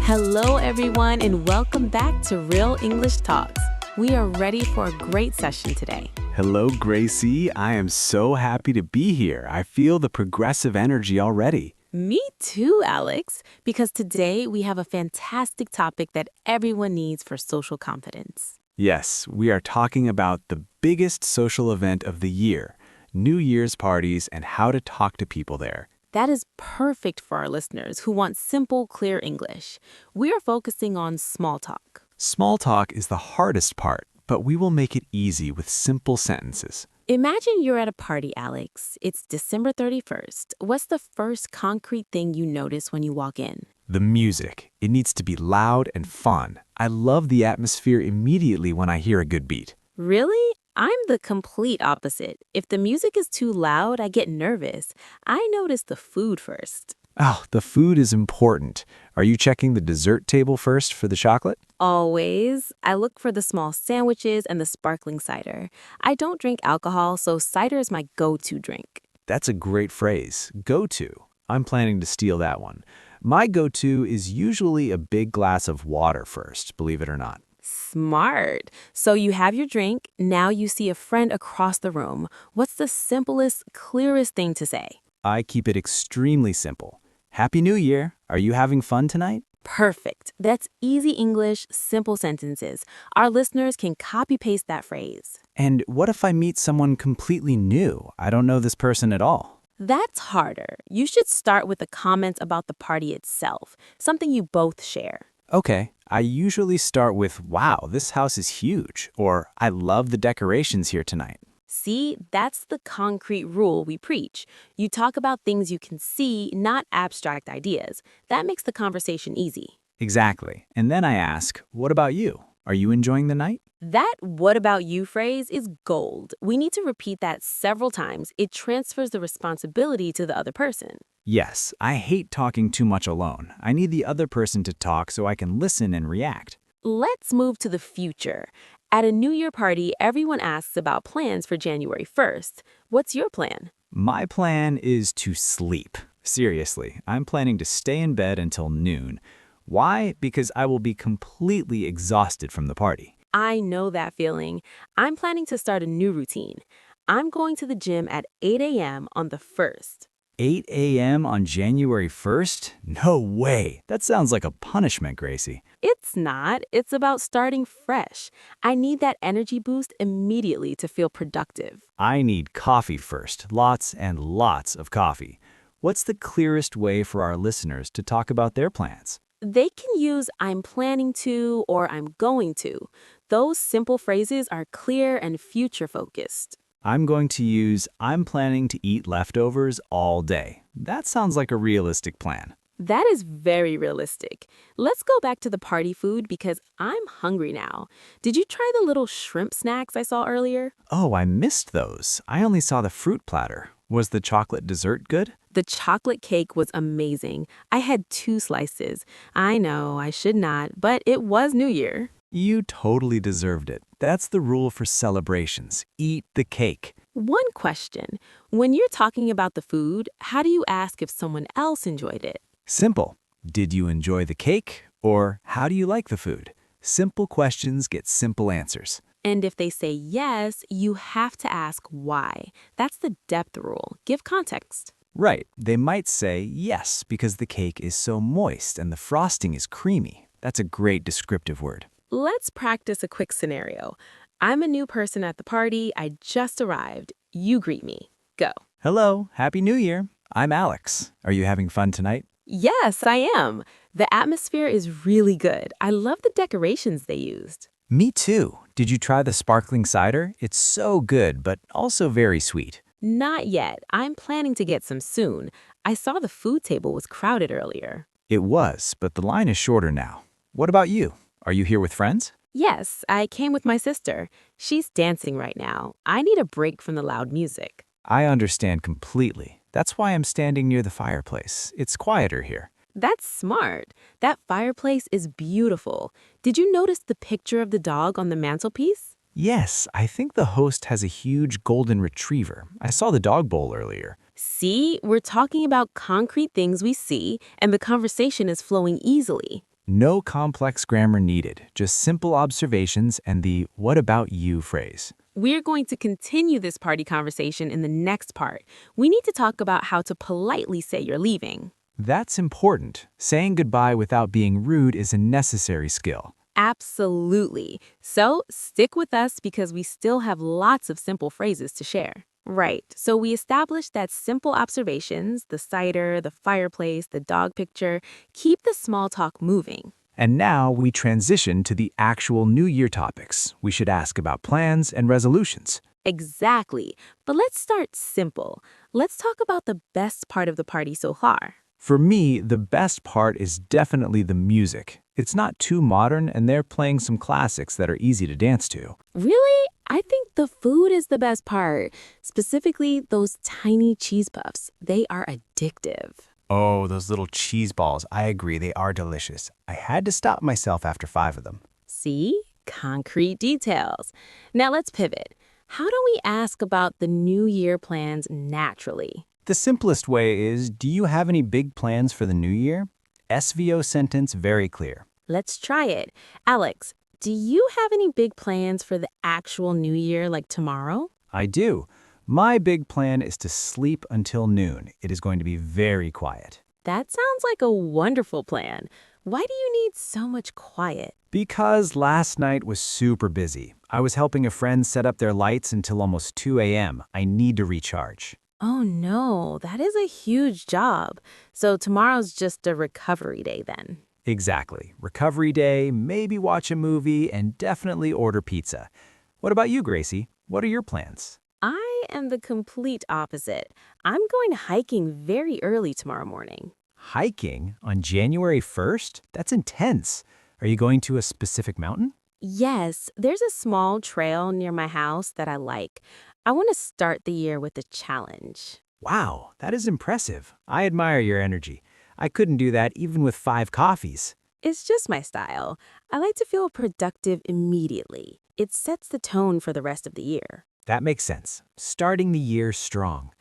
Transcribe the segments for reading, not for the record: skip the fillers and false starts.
Hello, everyone, and welcome back to Real English Talks. We are ready for a great session today. Hello, Gracie. I am so happy to be here. I feel the progressive energy already. Me too, Alex, because today we have a fantastic topic that everyone needs for social confidence. Yes, we are talking about the biggest social event of the year, New Year's parties and how to talk to people there. That is perfect for our listeners who want simple, clear English. We are focusing on small talk. Small talk is the hardest part, but we will make it easy with simple sentences. Imagine you're at a party, Alex. It's December 31st. What's the first concrete thing you notice when you walk in? The music. It needs to be loud and fun. I love the atmosphere immediately when I hear a good beat. Really? I'm the complete opposite. If the music is too loud, I get nervous. I notice the food first. Oh, the food is important. Are you checking the dessert table first for the chocolate? Always. I look for the small sandwiches and the sparkling cider. I don't drink alcohol, so cider is my go-to drink. That's a great phrase, go-to. I'm planning to steal that one. My go-to is usually a big glass of water first, believe it or not. Smart. So you have your drink, now you see a friend across the room. What's the simplest, clearest thing to say? I keep it extremely simple. Happy New Year! Are you having fun tonight? Perfect. That's easy English, simple sentences. Our listeners can copy-paste that phrase. And what if I meet someone completely new? I don't know this person at all. That's harder. You should start with a comment about the party itself, something you both share. Okay, I usually start with, wow, this house is huge, or I love the decorations here tonight. See, that's the concrete rule we preach. You talk about things you can see, not abstract ideas. That makes the conversation easy. Exactly. And then I ask, what about you? Are you enjoying the night? That "what about you" phrase is gold. We need to repeat that several times. It transfers the responsibility to the other person. Yes, I hate talking too much alone. I need the other person to talk so I can listen and react. Let's move to the future. At a New Year party, everyone asks about plans for January 1st. What's your plan? My plan is to sleep. Seriously, I'm planning to stay in bed until noon. Why? Because I will be completely exhausted from the party. I know that feeling. I'm planning to start a new routine. I'm going to the gym at 8 a.m. on the 1st. 8 a.m. on January 1st? No way. That sounds like a punishment, Gracie. It's not. It's about starting fresh. I need that energy boost immediately to feel productive. I need coffee first. Lots and lots of coffee. What's the clearest way for our listeners to talk about their plans? They can use "I'm planning to" or "I'm going to." Those simple phrases are clear and future-focused. I'm going to use, I'm planning to eat leftovers all day. That sounds like a realistic plan. That is very realistic. Let's go back to the party food because I'm hungry now. Did you try the little shrimp snacks I saw earlier? Oh, I missed those. I only saw the fruit platter. Was the chocolate dessert good? The chocolate cake was amazing. I had 2 slices. I know, I should not, but it was New Year. You totally deserved it. That's the rule for celebrations. Eat the cake. One question. When you're talking about the food, how do you ask if someone else enjoyed it? Simple. Did you enjoy the cake? Or how do you like the food? Simple questions get simple answers. And if they say yes, you have to ask why. That's the depth rule. Give context. Right. They might say yes because the cake is so moist and the frosting is creamy. That's a great descriptive word. Let's practice a quick scenario. I'm a new person at the party. I just arrived. You greet me. Go. Hello. Happy New Year. I'm Alex. Are you having fun tonight? Yes, I am. The atmosphere is really good. I love the decorations they used. Me too. Did you try the sparkling cider? It's so good, but also very sweet. Not yet. I'm planning to get some soon. I saw the food table was crowded earlier. It was, but the line is shorter now. What about you? Are you here with friends? Yes, I came with my sister. She's dancing right now. I need a break from the loud music. I understand completely. That's why I'm standing near the fireplace. It's quieter here. That's smart. That fireplace is beautiful. Did you notice the picture of the dog on the mantelpiece? Yes, I think the host has a huge golden retriever. I saw the dog bowl earlier. See, we're talking about concrete things we see, and the conversation is flowing easily. No complex grammar needed, just simple observations and the what about you phrase. We're going to continue this party conversation in the next part. We need to talk about how to politely say you're leaving. That's important. Saying goodbye without being rude is a necessary skill. Absolutely. So stick with us because we still have lots of simple phrases to share. Right. So we established that simple observations, the cider, the fireplace, the dog picture, keep the small talk moving. And now we transition to the actual New Year topics. We should ask about plans and resolutions. Exactly. But let's start simple. Let's talk about the best part of the party so far. For me, the best part is definitely the music. It's not too modern, and they're playing some classics that are easy to dance to. Really? I think the food is the best part. Specifically, those tiny cheese puffs. They are addictive. Oh, those little cheese balls. I agree, they are delicious. I had to stop myself after 5 of them. See? Concrete details. Now let's pivot. How do we ask about the New Year plans naturally? The simplest way is, do you have any big plans for the new year? SVO sentence very clear. Let's try it. Alex, do you have any big plans for the actual New Year, like tomorrow? I do. My big plan is to sleep until noon. It is going to be very quiet. That sounds like a wonderful plan. Why do you need so much quiet? Because last night was super busy. I was helping a friend set up their lights until almost 2 a.m. I need to recharge. Oh no, that is a huge job. So tomorrow's just a recovery day then. Exactly. Recovery day, maybe watch a movie, and definitely order pizza. What about you, Gracie? What are your plans? I am the complete opposite. I'm going hiking very early tomorrow morning. Hiking on January 1st? That's intense. Are you going to a specific mountain? Yes, there's a small trail near my house that I like. I want to start the year with a challenge. Wow, that is impressive. I admire your energy. I couldn't do that even with 5 coffees. It's just my style. I like to feel productive immediately. It sets the tone for the rest of the year. That makes sense. Starting the year strong.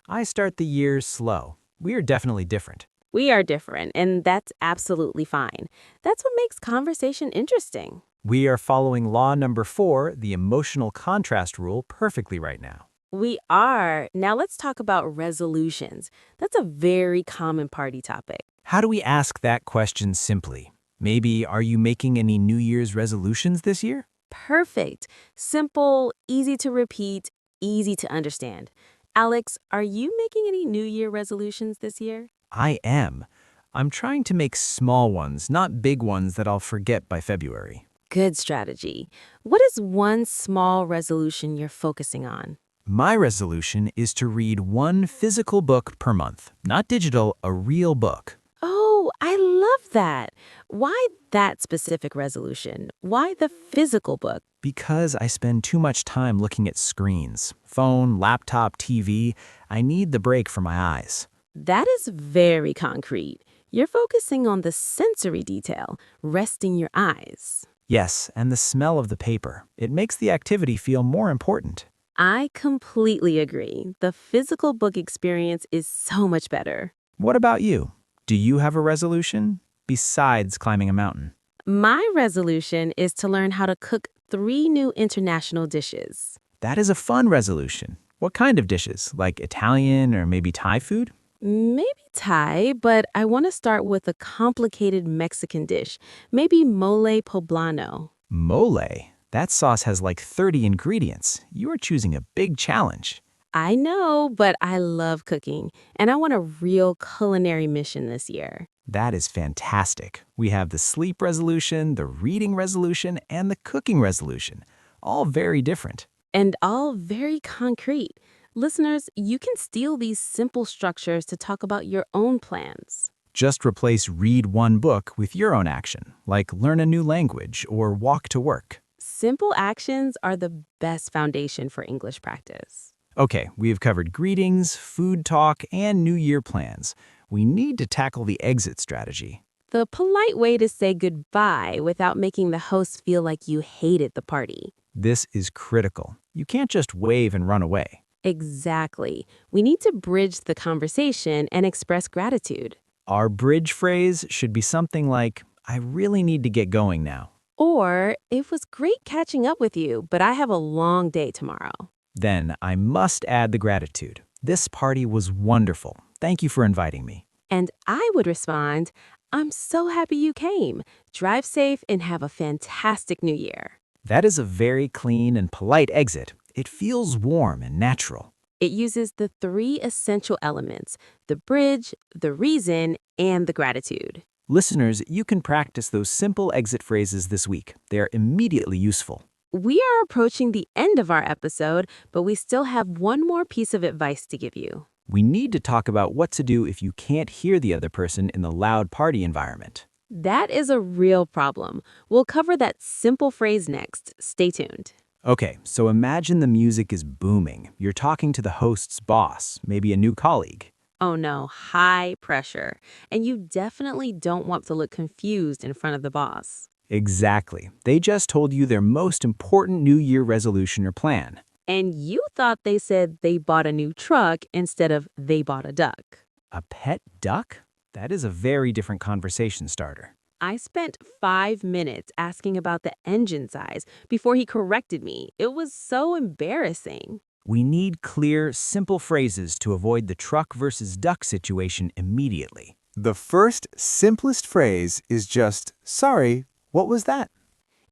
I start the year slow. We are definitely different. We are different, and that's absolutely fine. That's what makes conversation interesting. We are following law number 4, the emotional contrast rule, perfectly right now. We are. Now let's talk about resolutions. That's a very common party topic. How do we ask that question simply? Maybe, are you making any New Year's resolutions this year? Perfect. Simple, easy to repeat, easy to understand. Alex, are you making any New Year resolutions this year? I am. I'm trying to make small ones, not big ones that I'll forget by February. Good strategy. What is one small resolution you're focusing on? My resolution is to read 1 physical book per month. Not digital, a real book. Oh, I love that. Why that specific resolution? Why the physical book? Because I spend too much time looking at screens, phone, laptop, TV, I need the break for my eyes. That is very concrete. You're focusing on the sensory detail, resting your eyes. Yes, and the smell of the paper. It makes the activity feel more important. I completely agree. The physical book experience is so much better. What about you? Do you have a resolution besides climbing a mountain? My resolution is to learn how to cook 3 new international dishes. That is a fun resolution. What kind of dishes? Like Italian or maybe Thai food? Maybe Thai, but I want to start with a complicated Mexican dish. Maybe mole poblano. Mole? That sauce has like 30 ingredients. You are choosing a big challenge. I know, but I love cooking, and I want a real culinary mission this year. That is fantastic. We have the sleep resolution, the reading resolution, and the cooking resolution. All very different. And all very concrete. Listeners, you can steal these simple structures to talk about your own plans. Just replace read 1 book with your own action, like learn a new language or walk to work. Simple actions are the best foundation for English practice. Okay, we have covered greetings, food talk, and New Year plans. We need to tackle the exit strategy. The polite way to say goodbye without making the host feel like you hated the party. This is critical. You can't just wave and run away. Exactly. We need to bridge the conversation and express gratitude. Our bridge phrase should be something like, I really need to get going now. Or, it was great catching up with you, but I have a long day tomorrow. Then I must add the gratitude. This party was wonderful. Thank you for inviting me. And I would respond, I'm so happy you came. Drive safe and have a fantastic new year. That is a very clean and polite exit. It feels warm and natural. It uses the three essential elements: the bridge, the reason, and the gratitude. Listeners, you can practice those simple exit phrases this week. They are immediately useful. We are approaching the end of our episode, but we still have one more piece of advice to give you. We need to talk about what to do if you can't hear the other person in the loud party environment. That is a real problem. We'll cover that simple phrase next. Stay tuned. Okay, so imagine the music is booming. You're talking to the host's boss, maybe a new colleague. Oh no, high pressure. And you definitely don't want to look confused in front of the boss. Exactly. They just told you their most important New Year resolution or plan. And you thought they said they bought a new truck instead of they bought a duck. A pet duck? That is a very different conversation starter. I spent 5 minutes asking about the engine size before he corrected me. It was so embarrassing. We need clear, simple phrases to avoid the truck versus duck situation immediately. The first, simplest phrase is just, sorry, what was that?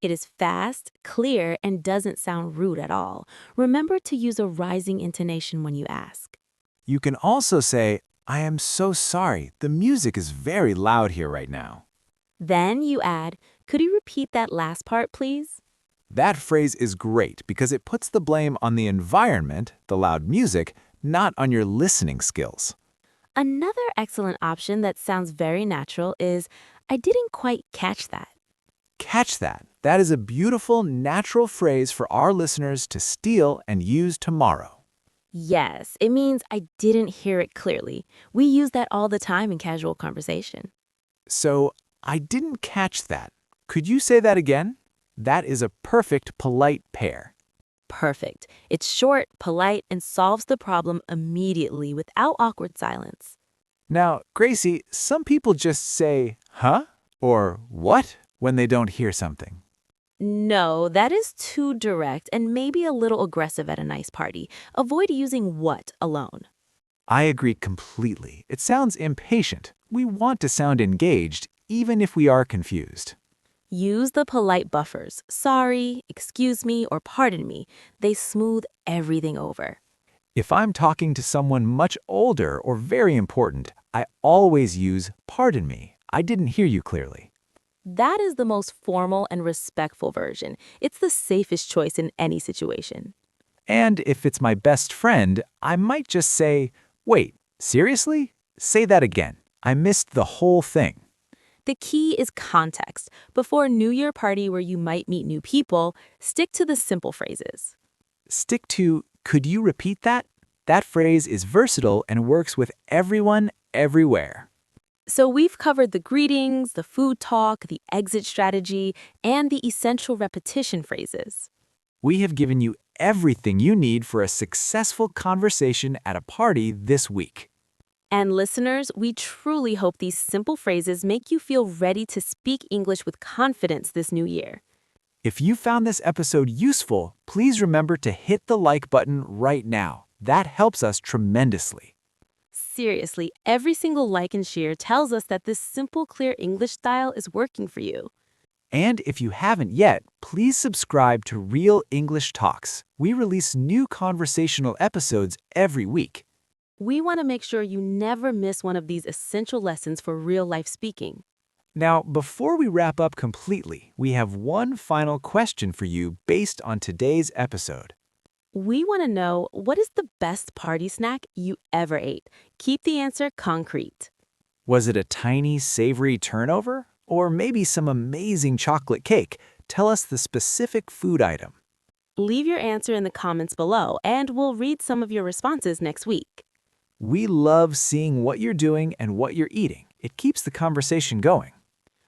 It is fast, clear, and doesn't sound rude at all. Remember to use a rising intonation when you ask. You can also say, I am so sorry, the music is very loud here right now. Then you add, could you repeat that last part, please? That phrase is great because it puts the blame on the environment, the loud music, not on your listening skills. Another excellent option that sounds very natural is, I didn't quite catch that. Catch that. That is a beautiful, natural phrase for our listeners to steal and use tomorrow. Yes, it means I didn't hear it clearly. We use that all the time in casual conversation. So, I didn't catch that. Could you say that again? That is a perfect, polite pair. Perfect. It's short, polite, and solves the problem immediately without awkward silence. Now, Gracie, some people just say, huh? Or what? When they don't hear something. No, that is too direct and maybe a little aggressive at a nice party. Avoid using what alone. I agree completely. It sounds impatient. We want to sound engaged, even if we are confused. Use the polite buffers, sorry, excuse me, or pardon me. They smooth everything over. If I'm talking to someone much older or very important, I always use pardon me. I didn't hear you clearly. That is the most formal and respectful version. It's the safest choice in any situation. And if it's my best friend, I might just say, wait, seriously? Say that again. I missed the whole thing. The key is context. Before a New Year party where you might meet new people, stick to the simple phrases. Stick to, could you repeat that? That phrase is versatile and works with everyone, everywhere. So we've covered the greetings, the food talk, the exit strategy, and the essential repetition phrases. We have given you everything you need for a successful conversation at a party this week. And listeners, we truly hope these simple phrases make you feel ready to speak English with confidence this new year. If you found this episode useful, please remember to hit the like button right now. That helps us tremendously. Seriously, every single like and share tells us that this simple, clear English style is working for you. And if you haven't yet, please subscribe to Real English Talks. We release new conversational episodes every week. We want to make sure you never miss one of these essential lessons for real-life speaking. Now, before we wrap up completely, we have one final question for you based on today's episode. We want to know, what is the best party snack you ever ate? Keep the answer concrete. Was it a tiny, savory turnover? Or maybe some amazing chocolate cake? Tell us the specific food item. Leave your answer in the comments below, and we'll read some of your responses next week. We love seeing what you're doing and what you're eating. It keeps the conversation going.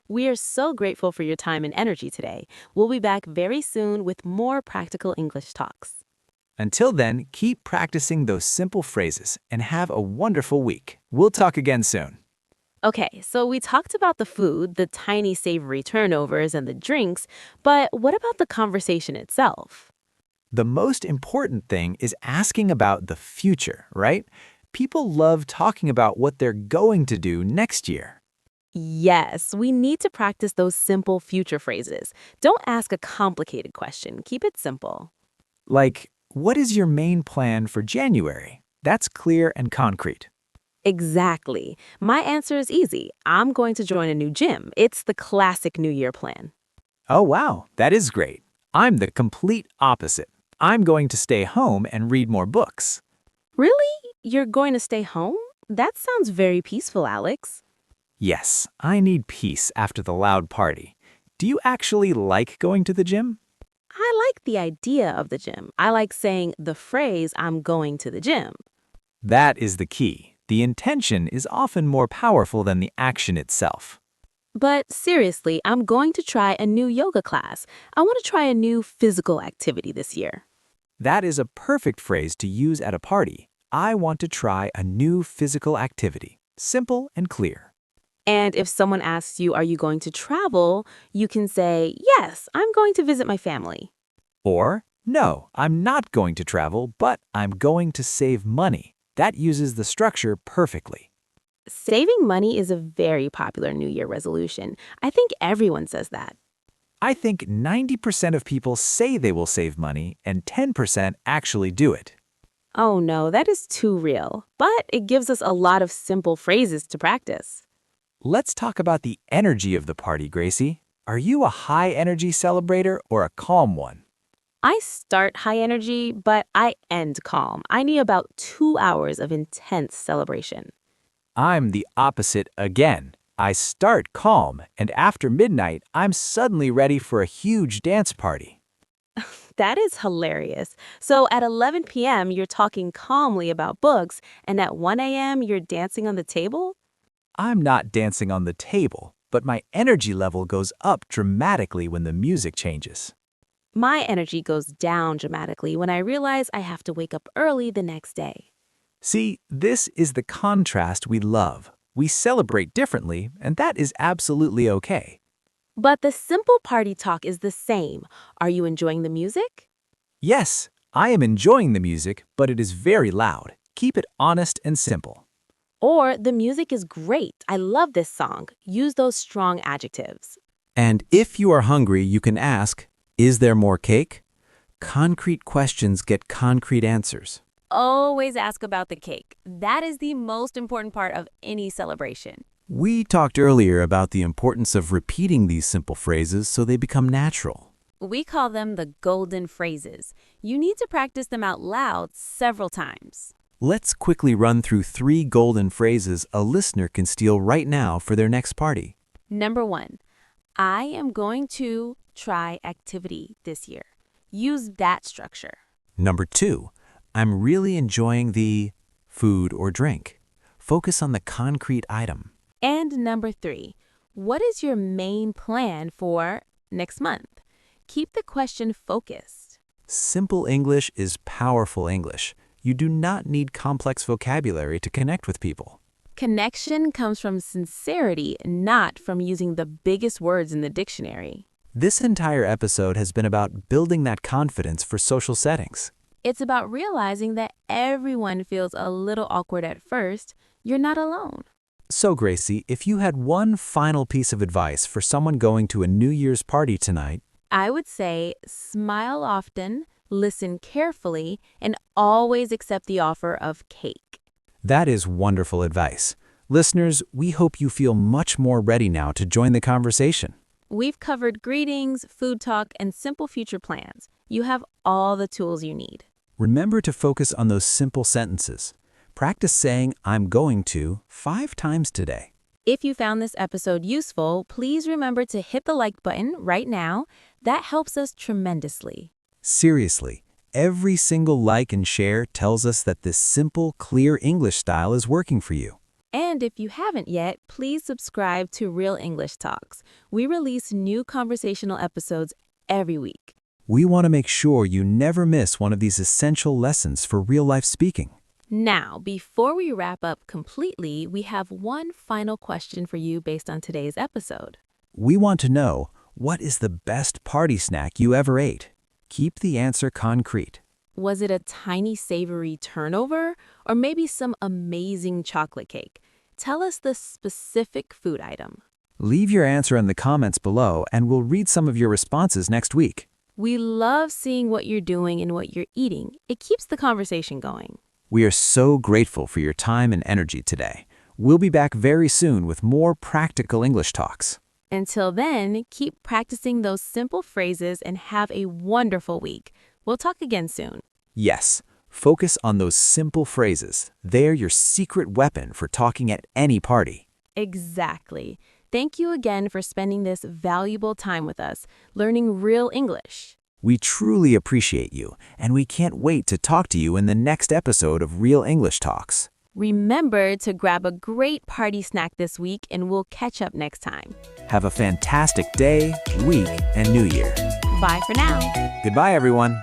We are so grateful for your time and energy today. We'll be back very soon with more practical English talks. Until then, keep practicing those simple phrases and have a wonderful week. We'll talk again soon. Okay, so we talked about the food, the tiny savory turnovers, and the drinks, but what about the conversation itself? The most important thing is asking about the future, right? People love talking about what they're going to do next year. Yes, we need to practice those simple future phrases. Don't ask a complicated question, keep it simple. Like, what is your main plan for January? That's clear and concrete. Exactly. My answer is easy. I'm going to join a new gym. It's the classic New Year plan. Oh, wow, that is great. I'm the complete opposite. I'm going to stay home and read more books. Really? You're going to stay home? That sounds very peaceful, Alex. Yes, I need peace after the loud party. Do you actually like going to the gym? I like the idea of the gym. I like saying the phrase, I'm going to the gym. That is the key. The intention is often more powerful than the action itself. But seriously, I'm going to try a new yoga class. I want to try a new physical activity this year. That is a perfect phrase to use at a party. I want to try a new physical activity. Simple and clear. And if someone asks you, are you going to travel? You can say, yes, I'm going to visit my family. Or, no, I'm not going to travel, but I'm going to save money. That uses the structure perfectly. Saving money is a very popular New Year resolution. I think everyone says that. I think 90% of people say they will save money and 10% actually do it. Oh no, that is too real. But it gives us a lot of simple phrases to practice. Let's talk about the energy of the party, Gracie. Are you a high energy celebrator or a calm one? I start high energy, but I end calm. I need about 2 hours of intense celebration. I'm the opposite again. I start calm, and after midnight, I'm suddenly ready for a huge dance party. That is hilarious. So at 11 p.m., you're talking calmly about books, and at 1 a.m., you're dancing on the table? I'm not dancing on the table, but my energy level goes up dramatically when the music changes. My energy goes down dramatically when I realize I have to wake up early the next day. See, this is the contrast we love. We celebrate differently, and that is absolutely okay. But the simple party talk is the same. Are you enjoying the music? Yes, I am enjoying the music, but it is very loud. Keep it honest and simple. Or the music is great. I love this song. Use those strong adjectives. And if you are hungry, you can ask, is there more cake? Concrete questions get concrete answers. Always ask about the cake. That is the most important part of any celebration. We talked earlier about the importance of repeating these simple phrases so they become natural. We call them the golden phrases. You need to practice them out loud several times. Let's quickly run through 3 golden phrases a listener can steal right now for their next party. Number 1, I am going to try activity this year. Use that structure. Number 2, I'm really enjoying the food or drink. Focus on the concrete item. And number 3, what is your main plan for next month? Keep the question focused. Simple English is powerful English. You do not need complex vocabulary to connect with people. Connection comes from sincerity, not from using the biggest words in the dictionary. This entire episode has been about building that confidence for social settings. It's about realizing that everyone feels a little awkward at first. You're not alone. So, Gracie, if you had one final piece of advice for someone going to a New Year's party tonight, I would say smile often, listen carefully, and always accept the offer of cake. that is wonderful advice. Listeners, we hope you feel much more ready now to join the conversation. We've covered greetings, food talk, and simple future plans. You have all the tools you need. Remember to focus on those simple sentences. Practice saying, I'm going to, 5 times today. If you found this episode useful, please remember to hit the like button right now. That helps us tremendously. Seriously, every single like and share tells us that this simple, clear English style is working for you. And if you haven't yet, please subscribe to Real English Talks. We release new conversational episodes every week. We want to make sure you never miss one of these essential lessons for real-life speaking. Now, before we wrap up completely, we have one final question for you based on today's episode. We want to know, what is the best party snack you ever ate? Keep the answer concrete. Was it a tiny savory turnover or maybe some amazing chocolate cake? Tell us the specific food item. Leave your answer in the comments below and we'll read some of your responses next week. We love seeing what you're doing and what you're eating. It keeps the conversation going. We are so grateful for your time and energy today. We'll be back very soon with more practical English talks. Until then, keep practicing those simple phrases and have a wonderful week. We'll talk again soon. Yes, focus on those simple phrases. They're your secret weapon for talking at any party. Exactly. Thank you again for spending this valuable time with us, learning real English. We truly appreciate you, and we can't wait to talk to you in the next episode of Real English Talks. Remember to grab a great party snack this week, and we'll catch up next time. Have a fantastic day, week, and new year. Bye for now. Goodbye, everyone.